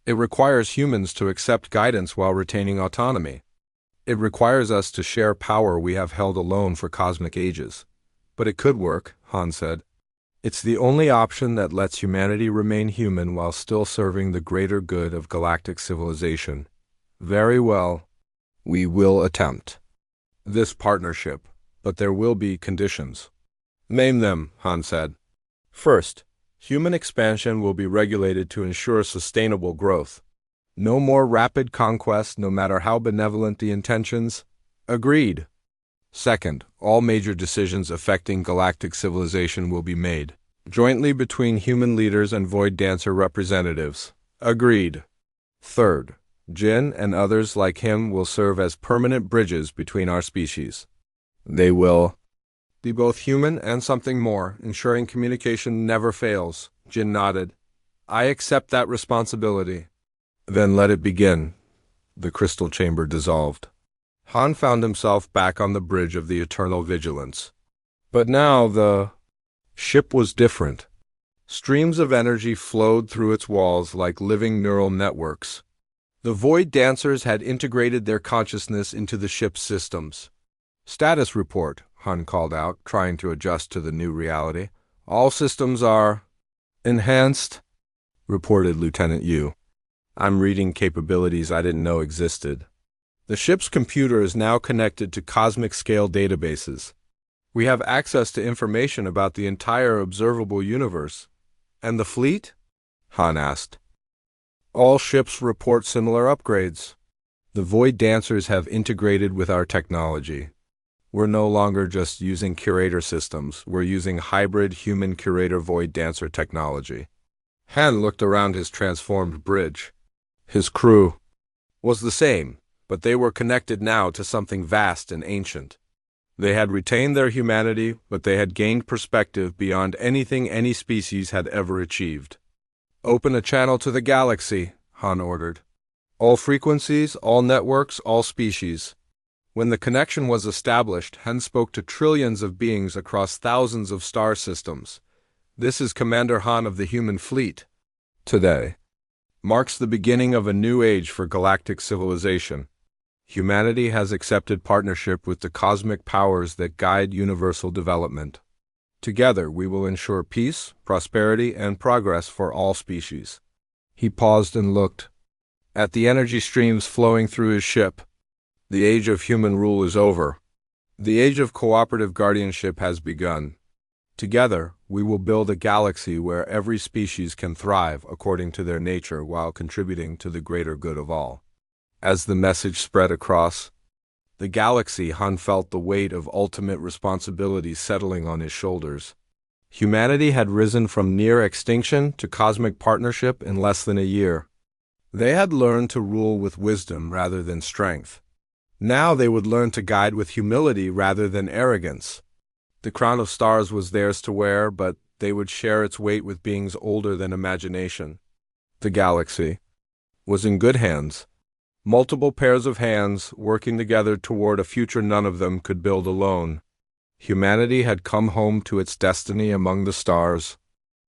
It requires humans to accept guidance while retaining autonomy. It requires us to share power we have held alone for cosmic ages. But it could work, Han said. It's the only option that lets humanity remain human while still serving the greater good of galactic civilization. Very well. We will attempt this partnership, but there will be conditions. Name them, Han said. First, human expansion will be regulated to ensure sustainable growth. No more rapid conquest, no matter how benevolent the intentions. Agreed. Second, all major decisions affecting galactic civilization will be made jointly between human leaders and Void Dancer representatives. Agreed. Third, Jin and others like him will serve as permanent bridges between our species. They will be both human and something more, ensuring communication never fails. Jin nodded. I accept that responsibility. Then let it begin. The crystal chamber dissolved. Han found himself back on the bridge of the Eternal Vigilance. But now the ship was different. Streams of energy flowed through its walls like living neural networks. The Void Dancers had integrated their consciousness into the ship's systems. Status report, Han called out, trying to adjust to the new reality. All systems are enhanced, reported Lieutenant Yu. I'm reading capabilities I didn't know existed. The ship's computer is now connected to cosmic scale databases. We have access to information about the entire observable universe. And the fleet? Han asked. All ships report similar upgrades. The Void Dancers have integrated with our technology. We're no longer just using Curator systems. We're using hybrid human Curator Void Dancer technology. Han looked around his transformed bridge. His crew was the same. but they were connected now to something vast and ancient. They had retained their humanity, but they had gained perspective beyond anything any species had ever achieved. "Open a channel to the galaxy," Han ordered. "All frequencies, all networks, all species." When the connection was established, Han spoke to trillions of beings across thousands of star systems. "This is Commander Han of the human fleet. Today marks the beginning of a new age for galactic civilization. Humanity has accepted partnership with the cosmic powers that guide universal development. Together we will ensure peace, prosperity, and progress for all species." He paused and looked at the energy streams flowing through his ship. "The age of human rule is over. The age of cooperative guardianship has begun. Together, we will build a galaxy where every species can thrive according to their nature while contributing to the greater good of all." As the message spread across the galaxy, Han felt the weight of ultimate responsibility settling on his shoulders. Humanity had risen from near extinction to cosmic partnership in less than a year. They had learned to rule with wisdom rather than strength. Now they would learn to guide with humility rather than arrogance. The crown of stars was theirs to wear, but they would share its weight with beings older than imagination. The galaxy was in good hands. Multiple pairs of hands working together toward a future none of them could build alone. Humanity had come home to its destiny among the stars.